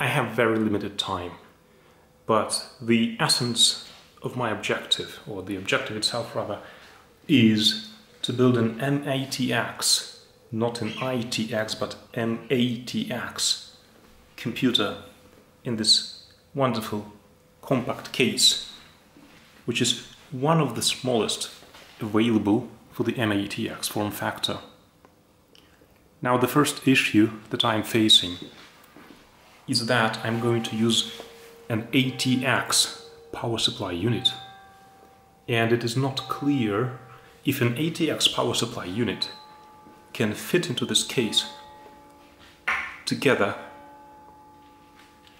I have very limited time, but the essence of my objective, or the objective itself rather, is to build an mATX, not an ITX, but mATX computer in this wonderful compact case, which is one of the smallest available for the mATX form factor. Now, the first issue that I'm facing is that I'm going to use an ATX power supply unit, and it is not clear if an ATX power supply unit can fit into this case together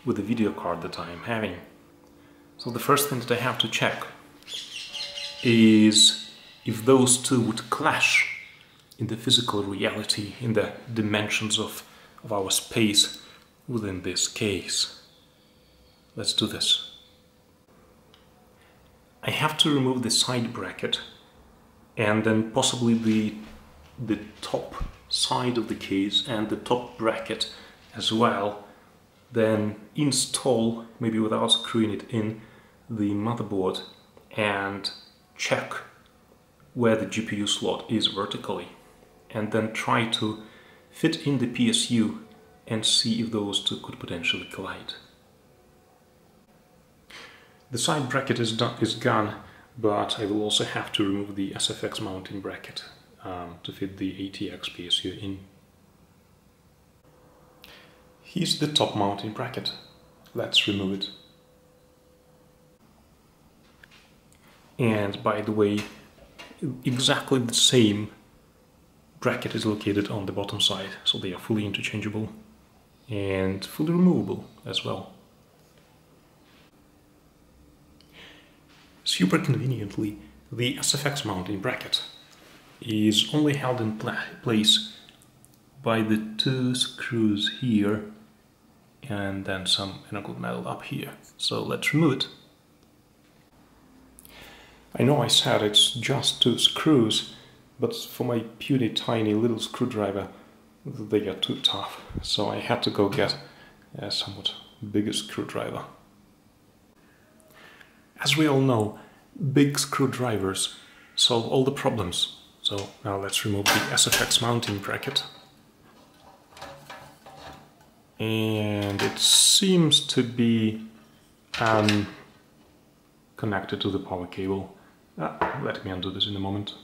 with the video card that I'm having. So the first thing that I have to check is if those two would clash in the physical reality, in the dimensions of our space within this case. Let's do this. I have to remove the side bracket and then possibly the top side of the case and the top bracket as well. Then install, maybe without screwing it in, the motherboard and check where the GPU slot is vertically, and then try to fit in the PSU and see if those two could potentially collide. The side bracket is gone, but I will also have to remove the SFX mounting bracket to fit the ATX PSU in. Here's the top mounting bracket. Let's remove it. And by the way, exactly the same bracket is located on the bottom side, so they are fully interchangeable and fully removable as well. Super conveniently, the SFX mounting bracket is only held in place by the two screws here and then some angled metal up here. So let's remove it. I know I said it's just two screws, but for my puny tiny little screwdriver they are too tough, so I had to go get a somewhat bigger screwdriver. As we all know, big screwdrivers solve all the problems. So now let's remove the SFX mounting bracket. And it seems to be connected to the power cable. Let me undo this in a moment.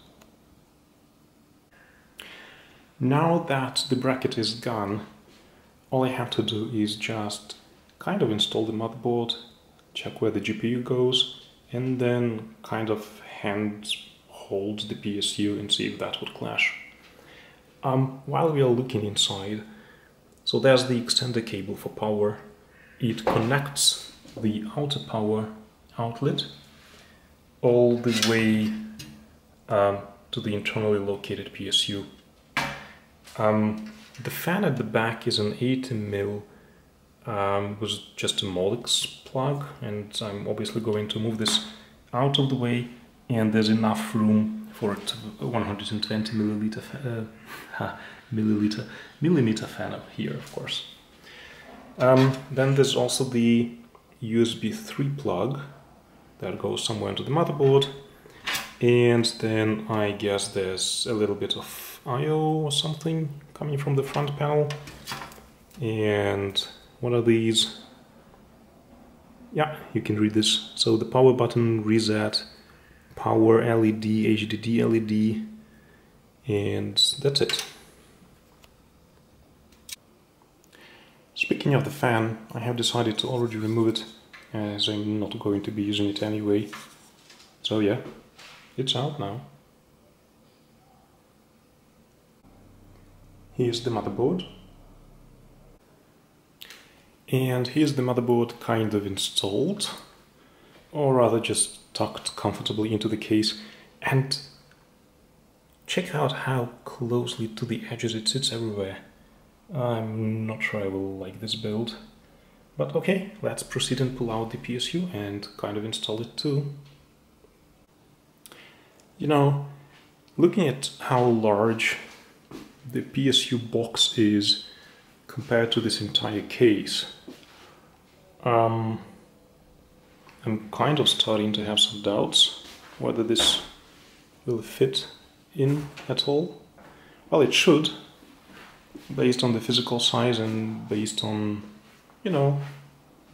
Now that the bracket is gone, all I have to do is just kind of install the motherboard, check where the GPU goes, and then kind of hand hold the PSU and see if that would clash. While we are looking inside, so there's the extender cable for power. It connects the outer power outlet all the way to the internally located PSU. The fan at the back is an 80mm was just a Molex plug, and I'm obviously going to move this out of the way, and there's enough room for a 120 millimeter fan up here, of course. Then there's also the USB 3 plug that goes somewhere into the motherboard, and then I guess there's a little bit of I/O or something coming from the front panel. And what are these? Yeah, you can read this. So the power button, reset, power LED, HDD LED, and that's it. Speaking of the fan, I have decided to already remove it, as I'm not going to be using it anyway. So yeah, it's out now. Here's the motherboard. And here's the motherboard kind of installed, or rather just tucked comfortably into the case. And check out how closely to the edges it sits everywhere. I'm not sure I will like this build, but okay, let's proceed and pull out the PSU and kind of install it too. You know, looking at how large the PSU box is compared to this entire case, I'm kind of starting to have some doubts whether this will fit in at all. Well, it should, based on the physical size and based on, you know,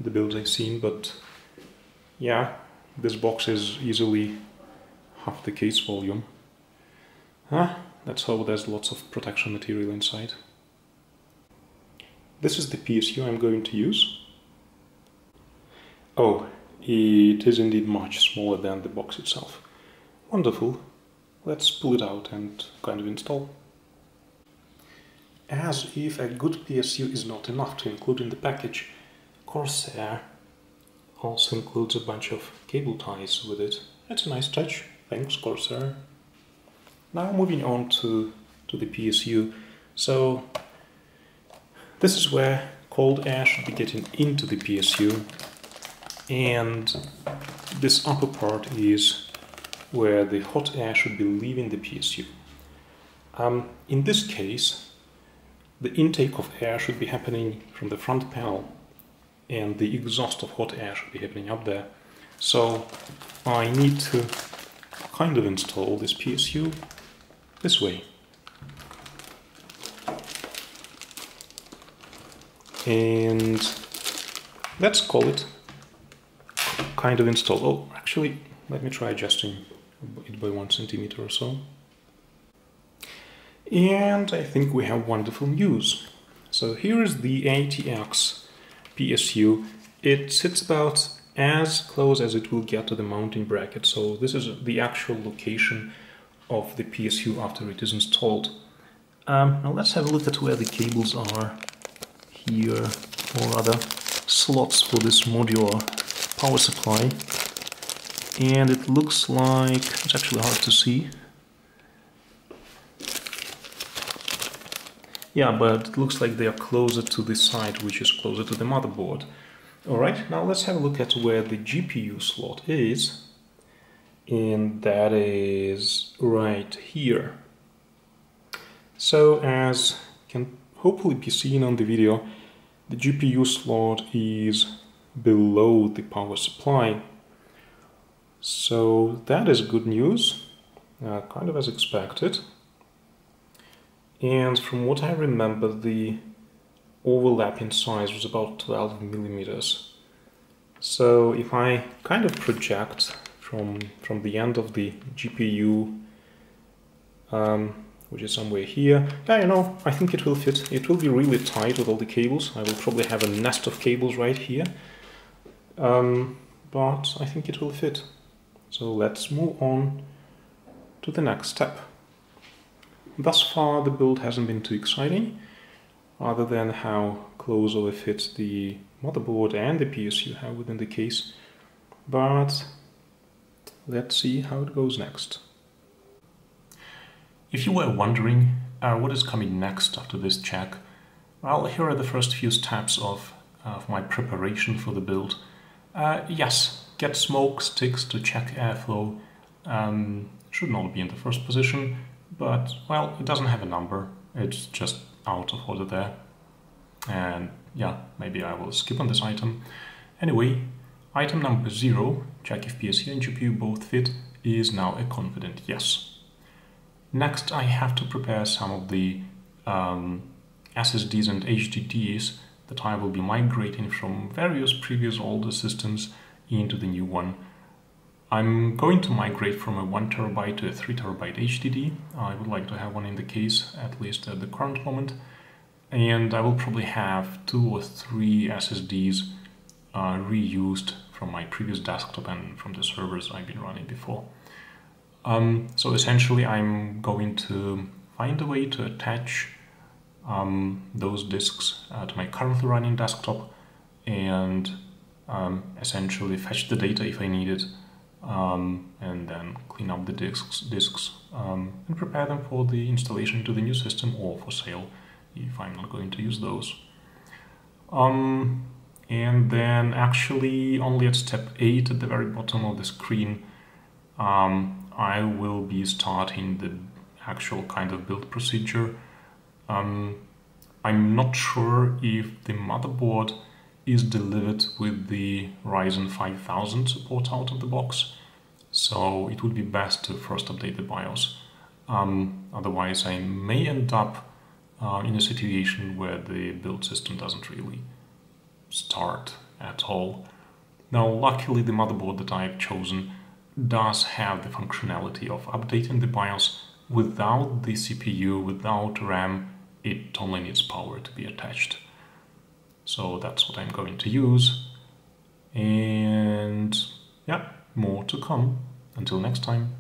the builds I've seen, but yeah, this box is easily half the case volume. Let's hope there's lots of protection material inside. This is the PSU I'm going to use. Oh, it is indeed much smaller than the box itself. Wonderful. Let's pull it out and kind of install. As if a good PSU is not enough to include in the package, Corsair also includes a bunch of cable ties with it. That's a nice touch. Thanks, Corsair. Now moving on to the PSU. So this is where cold air should be getting into the PSU, and this upper part is where the hot air should be leaving the PSU. In this case, the intake of air should be happening from the front panel, and the exhaust of hot air should be happening up there. So I need to kind of install this PSU this way. And let's call it kind of installed. Oh, actually, let me try adjusting it by 1 centimeter or so. And I think we have wonderful news. So here is the ATX PSU. It sits about as close as it will get to the mounting bracket. So this is the actual location of the PSU after it is installed. Now let's have a look at where the cables are here, or rather slots for this modular power supply. And it looks like it's actually hard to see. Yeah, but it looks like they are closer to this side, which is closer to the motherboard. Alright, now let's have a look at where the GPU slot is. And that is right here. So as can hopefully be seen on the video, the GPU slot is below the power supply. So that is good news, kind of as expected. And from what I remember, the overlapping size was about 12 millimeters. So if I kind of project from the end of the GPU, which is somewhere here, yeah, you know, I think it will fit. It will be really tight with all the cables. I will probably have a nest of cables right here, but I think it will fit. So let's move on to the next step. Thus far the build hasn't been too exciting, other than how close of a fit the motherboard and the PSU have within the case, but let's see how it goes next. If you were wondering what is coming next after this check, well, here are the first few steps of my preparation for the build. Yes, get smoke sticks to check airflow. Should not be in the first position, but, well, it doesn't have a number, it's just out of order there. And yeah, maybe I will skip on this item. Anyway, item number 0, check if PSU and GPU both fit, is now a confident yes. Next, I have to prepare some of the SSDs and HDDs that I will be migrating from various previous older systems into the new one. I'm going to migrate from a 1 terabyte to a 3 terabyte HDD. I would like to have one in the case, at least at the current moment. And I will probably have 2 or 3 SSDs reused from my previous desktop and from the servers I've been running before. So essentially I'm going to find a way to attach those disks to my currently running desktop and essentially fetch the data if I need it, and then clean up the disks and prepare them for the installation into the new system or for sale if I'm not going to use those. And then actually only at step 8 at the very bottom of the screen I will be starting the actual kind of build procedure. I'm not sure if the motherboard is delivered with the Ryzen 5000 support out of the box, so it would be best to first update the BIOS. Otherwise I may end up in a situation where the build system doesn't really start at all. Now, luckily the motherboard that I've chosen does have the functionality of updating the BIOS without the CPU, without RAM. It only needs power to be attached. So that's what I'm going to use. And yeah, more to come. Until next time.